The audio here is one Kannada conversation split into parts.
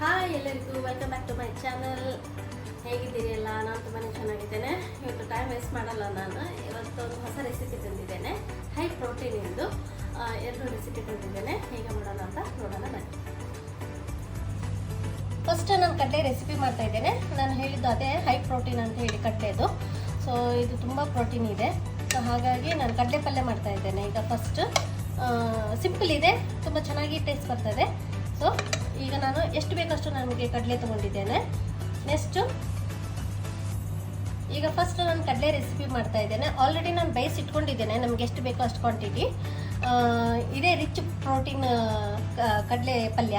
ಹಾಯ್ ಎಲ್ಲರಿಗೂ welcome back to my channel. ಹೇಗಿದ್ದೀರಿ ಎಲ್ಲ? ನಾನು ತುಂಬಾ ಚೆನ್ನಾಗಿದ್ದೇನೆ. ಇವತ್ತು ಟೈಮ್ ವೇಸ್ಟ್ ಮಾಡಲ್ಲ. ನಾನು ಇವತ್ತು ಒಂದು ಹೊಸ ರೆಸಿಪಿ ತಂದಿದ್ದೇನೆ. ಹೈ ಪ್ರೋಟೀನ್ ಇಂದು 2 ರೆಸಿಪಿ ತಂದಿದ್ದೇನೆ. ಹೇಗೆ ಮಾಡೋಣ ಅಂತ ನೋಡೋಣ ಬನ್ನಿ. ಫಸ್ಟ್ ನಾನು ಕಡಲೆ ರೆಸಿಪಿ ಮಾಡ್ತಾ ಇದ್ದೇನೆ. ನಾನು ಹೇಳಿದ್ದು ಅದೇ ಹೈ ಪ್ರೋಟೀನ್ ಅಂತ ಹೇಳಿ ಕಡಲೆದು. ಸೊ ಇದು ತುಂಬ ಪ್ರೋಟೀನ್ ಇದೆ. ಸೊ ಹಾಗಾಗಿ ನಾನು ಕಡಲೆ ಪಲ್ಯ ಮಾಡ್ತಾ ಇದ್ದೇನೆ. ಈಗ ಫಸ್ಟ್ ಸಿಂಪಲ್ ಇದೆ, ತುಂಬ ಚೆನ್ನಾಗಿ ಟೇಸ್ಟ್ ಬರ್ತದೆ. ಸೊ ಈಗ ನಾನು ಎಷ್ಟು ಬೇಕಷ್ಟು ನಮಗೆ ಕಡಲೆ ತೊಗೊಂಡಿದ್ದೇನೆ. ನೆಕ್ಸ್ಟು ಈಗ ಫಸ್ಟ್ ನಾನು ಕಡಲೆ ರೆಸಿಪಿ ಮಾಡ್ತಾ ಇದ್ದೇನೆ. ಆಲ್ರೆಡಿ ನಾನು ಬೇಯಿಸಿ ಇಟ್ಕೊಂಡಿದ್ದೇನೆ. ನಮಗೆ ಎಷ್ಟು ಬೇಕೋ ಅಷ್ಟು ಕ್ವಾಂಟಿಟಿ. ಇದೇ ರಿಚ್ ಪ್ರೋಟೀನ್ ಕಡಲೆ ಪಲ್ಯ.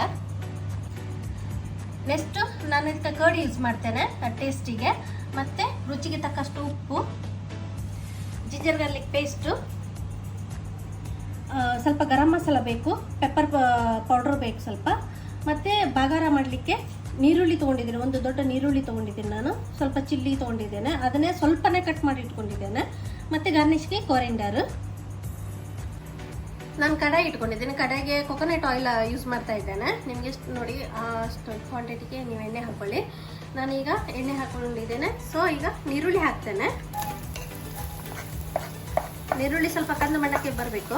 ನೆಕ್ಸ್ಟು ನಾನು ಇದಕ್ಕೆ ಕರ್ಡ್ ಯೂಸ್ ಮಾಡ್ತೇನೆ ಟೇಸ್ಟಿಗೆ. ಮತ್ತು ರುಚಿಗೆ ತಕ್ಕಷ್ಟು ಉಪ್ಪು, ಜಿಂಜರ್ ಗಾರ್ಲಿಕ್ ಪೇಸ್ಟು, ಸ್ವಲ್ಪ ಗರಂ ಮಸಾಲ ಬೇಕು, ಪೆಪ್ಪರ್ ಪೌಡ್ರ್ ಬೇಕು ಸ್ವಲ್ಪ, ಮತ್ತು ಬಗಾರ ಮಾಡಲಿಕ್ಕೆ ನೀರುಳ್ಳಿ ತೊಗೊಂಡಿದ್ದೀನಿ. ಒಂದು ದೊಡ್ಡ ನೀರುಳ್ಳಿ ತೊಗೊಂಡಿದ್ದೀನಿ ನಾನು. ಸ್ವಲ್ಪ ಚಿಲ್ಲಿ ತೊಗೊಂಡಿದ್ದೇನೆ, ಅದನ್ನೇ ಸ್ವಲ್ಪನೇ ಕಟ್ ಮಾಡಿ ಇಟ್ಕೊಂಡಿದ್ದೇನೆ. ಮತ್ತು ಗಾರ್ನಿಷ್ಗೆ ಕೊರಿಂಡರ್. ನಾನು ಕಡಾಯಿ ಇಟ್ಕೊಂಡಿದ್ದೀನಿ. ಕಡಾಯಿಗೆ ಕೊಕೊನಟ್ ಆಯಿಲ್ ಯೂಸ್ ಮಾಡ್ತಾ ಇದ್ದೇನೆ. ನಿಮಗೆ ಎಷ್ಟು ನೋಡಿ ಅಷ್ಟು ಕ್ವಾಂಟಿಟಿಗೆ ನೀವು ಎಣ್ಣೆ ಹಾಕ್ಕೊಳ್ಳಿ. ನಾನೀಗ ಎಣ್ಣೆ ಹಾಕ್ಕೊಂಡಿದ್ದೇನೆ. ಸೊ ಈಗ ನೀರುಳ್ಳಿ ಹಾಕ್ತೇನೆ. ನೀರುಳ್ಳಿ ಸ್ವಲ್ಪ ಕಂದು ಬಣ್ಣಕ್ಕೆ ಬರಬೇಕು.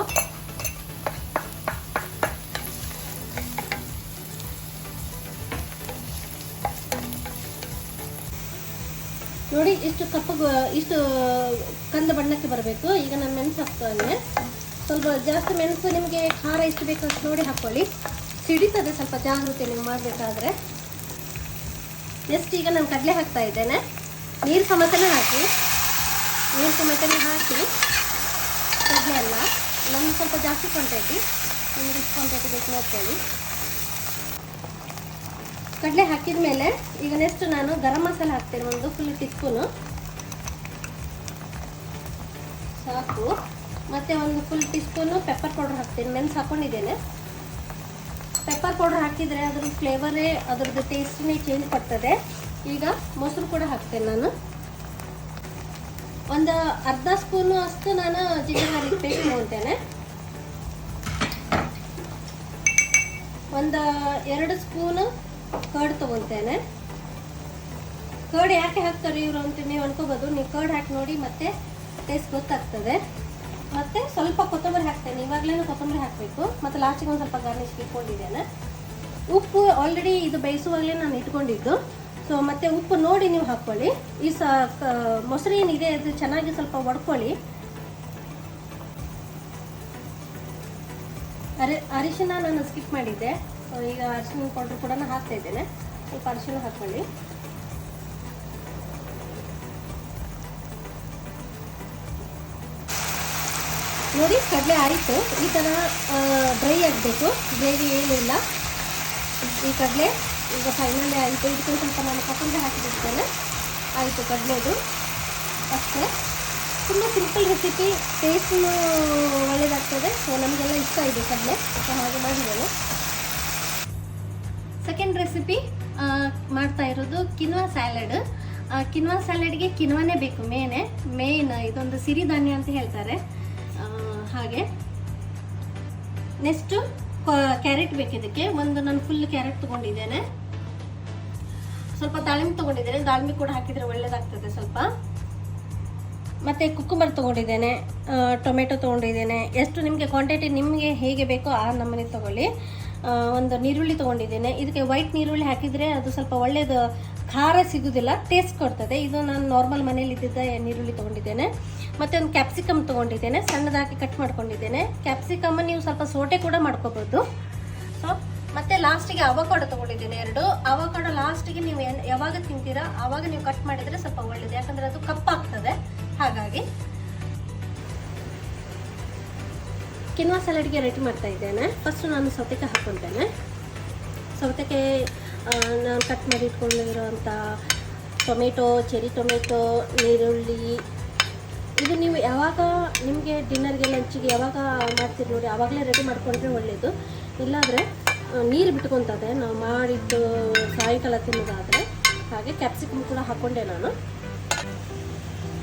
ನೋಡಿ ಇಷ್ಟು ಇಷ್ಟು ಕಂದು ಬಣ್ಣಕ್ಕೆ ಬರಬೇಕು. ಈಗ ನಾನು ಮೆಣಸು ಹಾಕ್ತೇನೆ. ಸ್ವಲ್ಪ ಜಾಸ್ತಿ ಮೆಣಸು ನಿಮಗೆ ಖಾರ ಎಷ್ಟು ಬೇಕು ಅಷ್ಟು ನೋಡಿ ಹಾಕ್ಕೊಳ್ಳಿ. ಸಿಡಿತದೆ, ಸ್ವಲ್ಪ ಜಾಗೃತಿ ನೀವು ಮಾಡಬೇಕಾದ್ರೆ. ನೆಕ್ಸ್ಟ್ ಈಗ ನಾನು ಕಡಲೆ ಹಾಕ್ತಾ ಇದ್ದೇನೆ. ನೀರು ಸಮೇತನೇ ಹಾಕಿ ಕಡಲೆ ಎಲ್ಲ ನಮ್ಗೆ ಸ್ವಲ್ಪ ಜಾಸ್ತಿ ಕ್ವಾಂಟಿಟಿ, ನಿಮಗೆ ಎಷ್ಟು ಕ್ವಾಂಟಿಟಿ ಬೇಕು ನೋಡ್ಕೊಳ್ಳಿ. ಕಡಲೆ ಹಾಕಿದ ಮೇಲೆ ಈಗ ನೆಕ್ಸ್ಟ್ ನಾನು ಗರಂ ಮಸಾಲ ಹಾಕ್ತೇನೆ. ಒಂದು ಫುಲ್ ಟೀಸ್ಪೂನು ಸಾಕು. ಮತ್ತು ಒಂದು ಫುಲ್ ಟೀಸ್ಪೂನು ಪೆಪ್ಪರ್ ಪೌಡರ್ ಹಾಕ್ತೇನೆ. ಮೆಣಸು ಹಾಕ್ಕೊಂಡಿದ್ದೇನೆ. ಪೆಪ್ಪರ್ ಪೌಡರ್ ಹಾಕಿದರೆ ಅದ್ರ ಫ್ಲೇವರೇ, ಅದ್ರದ್ದು ಟೇಸ್ಟೇ ಚೇಂಜ್ ಕೊಡ್ತದೆ. ಈಗ ಮೊಸರು ಕೂಡ ಹಾಕ್ತೇನೆ ನಾನು. ಒಂದು ಅರ್ಧ ಸ್ಪೂನು ಅಷ್ಟು ನಾನು ಜಿಂಜರ್ ಗಾರ್ಲಿಕ್ ಪೇಸ್ಟ್ ತೊಗೊಳ್ತೇನೆ. ಒಂದು 2 ಸ್ಪೂನು ಕರ್ಡ್ ತೊಗೊಳ್ತೇನೆ. ಕರ್ಡ್ ಯಾಕೆ ಹಾಕ್ತಾರೆ ಇವರು ಅಂತ ನೀವು ಅನ್ಕೋಬೋದು. ನೀವು ಕರ್ಡ್ ಹಾಕಿ ನೋಡಿ, ಮತ್ತೆ ಟೇಸ್ಟ್ ಗೊತ್ತಾಗ್ತದೆ. ಮತ್ತು ಸ್ವಲ್ಪ ಕೊತ್ತಂಬರಿ ಹಾಕ್ತೇನೆ. ಇವಾಗಲೇ ಕೊತ್ತಂಬರಿ ಹಾಕಬೇಕು. ಮತ್ತು ಲಾಸ್ಟಿಗೆ ಒಂದು ಸ್ವಲ್ಪ ಗಾರ್ನಿಷ್ ಇಟ್ಕೊಂಡಿದ್ದೇನೆ. ಉಪ್ಪು ಆಲ್ರೆಡಿ ಇದು ಬೇಯಿಸುವಾಗಲೇ ನಾನು ಇಟ್ಕೊಂಡಿದ್ದು. ಸೊ ಮತ್ತು ಉಪ್ಪು ನೋಡಿ ನೀವು ಹಾಕ್ಕೊಳ್ಳಿ. ಈ ಮೊಸರು ಏನಿದೆ ಅದು ಚೆನ್ನಾಗಿ ಸ್ವಲ್ಪ ಒಡ್ಕೊಳ್ಳಿ. ಅರಿಶಿನ ನಾನು ಸ್ಕಿಪ್ ಮಾಡಿದ್ದೆ. ಈಗ ಅರಿಶಿನ ಪೌಡ್ರ್ ಕೂಡ ಹಾಕ್ತಾ ಇದ್ದೇನೆ. ಸ್ವಲ್ಪ ಅರಿಶಿನ ಹಾಕ್ಕೊಳ್ಳಿ. ನೋಡಿ ಕಡಲೆ ಆಯಿತು. ಈ ಥರ ಡ್ರೈ ಆಗಬೇಕು, ಗ್ರೇವಿ ಏನಿಲ್ಲ. ಈ ಕಡಲೆ ಈಗ ಫೈನಲಿ ಆಯಿತು. ಇದಕ್ಕೆ ಸ್ವಲ್ಪ ನಾನು ಕೊತ್ತಂಬರಿ ಹಾಕಿಬಿಡ್ತೇನೆ. ಆಯಿತು ಕಡಲೆದು ಅಷ್ಟೇ. ತುಂಬ ಸಿಂಪಲ್ ರೆಸಿಪಿ, ಟೇಸ್ಟೂ ಒಳ್ಳೆಯದಾಗ್ತದೆ. ಸೊ ನಮಗೆಲ್ಲ ಇಷ್ಟ ಇದೆ ಕಡಲೆ, ಸೊ ಹಾಗೆ ಮಾಡಿದ್ದೇನೆ. ಸೆಕೆಂಡ್ ರೆಸಿಪಿ ಮಾಡ್ತಾ ಇರೋದು ಕಿನ್ವಾ ಸ್ಯಾಲಡ್. ಕಿನ್ವಾ ಸ್ಯಾಲಡ್ಗೆ ಕಿನ್ವಾನೇ ಬೇಕು, ಮೇನ್ ಇದೊಂದು ಸಿರಿಧಾನ್ಯ ಅಂತ ಹೇಳ್ತಾರೆ. ಹಾಗೆ ನೆಕ್ಸ್ಟು ಕ್ಯಾರೆಟ್ ಬೇಕು ಇದಕ್ಕೆ. ಒಂದು ನಾನು ಫುಲ್ ಕ್ಯಾರೆಟ್ ತೊಗೊಂಡಿದ್ದೇನೆ. ಸ್ವಲ್ಪ ದಾಳಿಂಬೆ ತೊಗೊಂಡಿದ್ದೇನೆ. ದಾಳಿಂಬೆ ಕೂಡ ಹಾಕಿದರೆ ಒಳ್ಳೆಯದಾಗ್ತದೆ ಸ್ವಲ್ಪ. ಮತ್ತು ಕುಕ್ಕುಂಬರ್ ತೊಗೊಂಡಿದ್ದೇನೆ, ಟೊಮೆಟೊ ತೊಗೊಂಡಿದ್ದೇನೆ. ಎಷ್ಟು ನಿಮಗೆ ಕ್ವಾಂಟಿಟಿ ನಿಮಗೆ ಹೇಗೆ ಬೇಕೋ ಆ ನಮೂನೆ ತೊಗೊಳ್ಳಿ. ಒಂದು ನೀರುಳ್ಳಿ ತೊಗೊಂಡಿದ್ದೇನೆ. ಇದಕ್ಕೆ ವೈಟ್ ನೀರುಳ್ಳಿ ಹಾಕಿದರೆ ಅದು ಸ್ವಲ್ಪ ಒಳ್ಳೆಯದು, ಖಾರ ಸಿಗೋದಿಲ್ಲ, ಟೇಸ್ಟ್ ಕೊಡ್ತದೆ. ಇದು ನಾನು ನಾರ್ಮಲ್ ಮನೇಲಿ ಇದ್ದಿದ್ದ ನೀರುಳ್ಳಿ ತೊಗೊಂಡಿದ್ದೇನೆ. ಮತ್ತು ಒಂದು ಕ್ಯಾಪ್ಸಿಕಮ್ ತೊಗೊಂಡಿದ್ದೇನೆ, ಸಣ್ಣದಾಗಿ ಕಟ್ ಮಾಡ್ಕೊಂಡಿದ್ದೇನೆ. ಕ್ಯಾಪ್ಸಿಕಮ್ ನೀವು ಸ್ವಲ್ಪ ಸೋಟೆ ಕೂಡ ಮಾಡ್ಕೋಬೋದು. ಸೊ ಮತ್ತು ಲಾಸ್ಟಿಗೆ ಅವಕಾಡೊ ತೊಗೊಂಡಿದ್ದೇನೆ 2. ಅವಕಾಡೊ ಲಾಸ್ಟಿಗೆ ನೀವು ಯಾವಾಗ ತಿಂತೀರಾ ಆವಾಗ ನೀವು ಕಟ್ ಮಾಡಿದರೆ ಸ್ವಲ್ಪ ಒಳ್ಳೆಯದು, ಯಾಕಂದರೆ ಅದು ಕಪ್ಪಾಗ್ತದೆ. ಹಾಗಾಗಿ ಕಿನ್ವಾ ಸ್ಯಾಲಡ್ಗೆ ರೆಡಿ ಮಾಡ್ತಾ ಇದ್ದೇನೆ. ಫಸ್ಟು ನಾನು ಸೌತೆಕಾಯಿ ಹಾಕ್ಕೊಳ್ತೇನೆ. ಸೌತೆಕಾಯಿ ನಾನು ಕಟ್ ಮಾಡಿ ಇಟ್ಕೊಂಡಿರೋಂಥ ಟೊಮೆಟೊ, ಚೆರಿ ಟೊಮೆಟೊ, ನೀರುಳ್ಳಿ. ಇದು ನೀವು ಯಾವಾಗ ನಿಮಗೆ ಡಿನ್ನರ್ಗೆ ಲಂಚಿಗೆ ಯಾವಾಗ ಮಾಡ್ತೀರಿ ನೋಡಿ ಆವಾಗಲೇ ರೆಡಿ ಮಾಡ್ಕೊಂಡ್ರೆ ಒಳ್ಳೆಯದು. ಇಲ್ಲಾಂದರೆ ನೀರು ಬಿಟ್ಕೊತದೆ ನಾವು ಮಾಡಿದ್ದು ಸಾಯಂಕಾಲ ತಿನ್ನೋದಾದರೆ. ಹಾಗೆ ಕ್ಯಾಪ್ಸಿಕಮ್ ಕೂಡ ಹಾಕ್ಕೊಂಡೆ ನಾನು.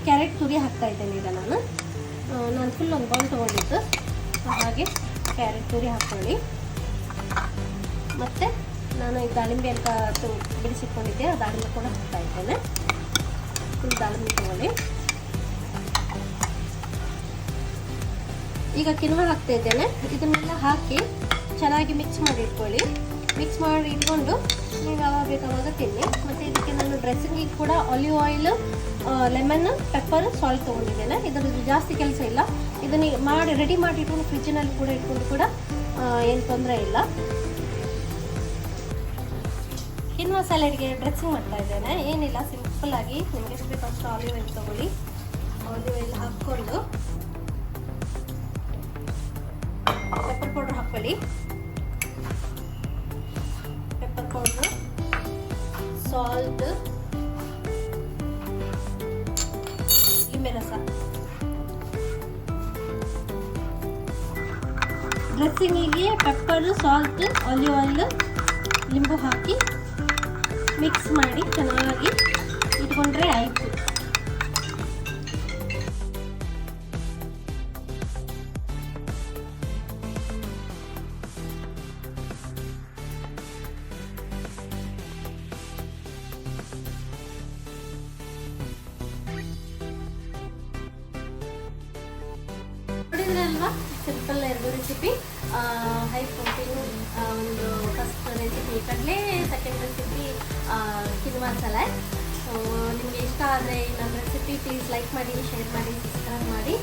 ಕ್ಯಾರೆಟ್ ತುರಿ ಹಾಕ್ತಾ ಇದ್ದೇನೆ ಈಗ ನಾನು ಫುಲ್ ಒಂದು ಬೌಲ್ ತೊಗೊಂಡಿದ್ದು. ಹಾಗೆ ಕ್ಯಾರೆಟ್ ತುರಿ ಹಾಕ್ಕೊಳ್ಳಿ. ಮತ್ತು ನಾನು ಈ ದಾಳಿಂಬೆ ಅಂತ ಬಿಡಿಸಿಟ್ಕೊಂಡಿದ್ದೆ, ಆ ದಾಳಿಂಬೆ ಕೂಡ ಹಾಕ್ತಾ ಇದ್ದೇನೆ. ಫುಲ್ ದಾಳಿಂಬೆ ತಗೊಳ್ಳಿ. ಈಗ ಕಿನ್ವಾ ಹಾಕ್ತಾ ಇದ್ದೇನೆ. ಇದನ್ನೆಲ್ಲ ಹಾಕಿ ಚೆನ್ನಾಗಿ ಮಿಕ್ಸ್ ಮಾಡಿ ಇಟ್ಕೊಳ್ಳಿ. ಮಿಕ್ಸ್ ಮಾಡಿ ಇಟ್ಕೊಂಡು ನೀವು ಯಾವಾಗ ಬೇಕಾವಾಗ ತಿನ್ನಿ. ಮತ್ತು ಇದಕ್ಕೆ ನಾನು ಡ್ರೆಸ್ಸಿಂಗಿಗೆ ಕೂಡ olive oil, lemon, pepper, salt ತೊಗೊಂಡಿದ್ದೇನೆ. ಇದರದ್ದು ಜಾಸ್ತಿ ಕೆಲಸ ಇಲ್ಲ. ಇದನ್ನು ಮಾಡಿ ರೆಡಿ ಮಾಡಿ ಇಟ್ಕೊಂಡು ಫ್ರಿಜ್ಜಿನಲ್ಲಿ ಕೂಡ ಇಟ್ಕೊಂಡು ಕೂಡ ಏನು ತೊಂದರೆ ಇಲ್ಲ. ಕಿನ್ವಾ ಸ್ಯಾಲೆಡ್ಗೆ ಡ್ರೆಸ್ಸಿಂಗ್ ಮಾಡ್ತಾ ಇದ್ದೇನೆ. ಏನಿಲ್ಲ, ಸಿಂಪಲ್ಲಾಗಿ ನಿಮಗೆ ಎಷ್ಟು ಬೇಕು ಅಷ್ಟು ಆಲಿವ್ ಆಯಿಲ್ ತೊಗೊಳ್ಳಿ. ಆಲಿವ್ ಆಯಿಲ್ ಹಾಕ್ಕೊಂಡು ಪೆಪ್ಪರ್ ಪೌಡರ್ ಹಾಕ್ಕೊಳ್ಳಿ. ಪೆಪ್ಪರ್ ಪೌಡ್ರು, ಸಾಲ್ಟ್, ಲಿಂಬೆ ರಸ. ಡ್ರೆಸ್ಸಿಂಗಿಗೆ ಪೆಪ್ಪರ್, ಸಾಲ್ಟ್, ಆಲಿವ್ ಆಯಿಲ್, ಲಿಂಬು ಹಾಕಿ ಮಿಕ್ಸ್ ಮಾಡಿ ಚೆನ್ನಾಗಿ ಇಟ್ಕೊಂಡ್ರೆ ಆಯಿತು. ನೋಡಿದ್ರಲ್ವಾ, ಸಿಂಪಲ್ 2 ರೆಸಿಪಿ. High protein. ಒಂದು ಫಸ್ಟ್ ರೆಸಿಪಿ ಕಡಲೆ, second recipe quinoa salad. So ನಿಮಗೆ ಇಷ್ಟ ಆದರೆ ನನ್ನ ರೆಸಿಪಿ ಪ್ಲೀಸ್ ಲೈಕ್ ಮಾಡಿ, ಶೇರ್ ಮಾಡಿ, ಸಬ್ಸ್ಕ್ರೈಬ್ ಮಾಡಿ.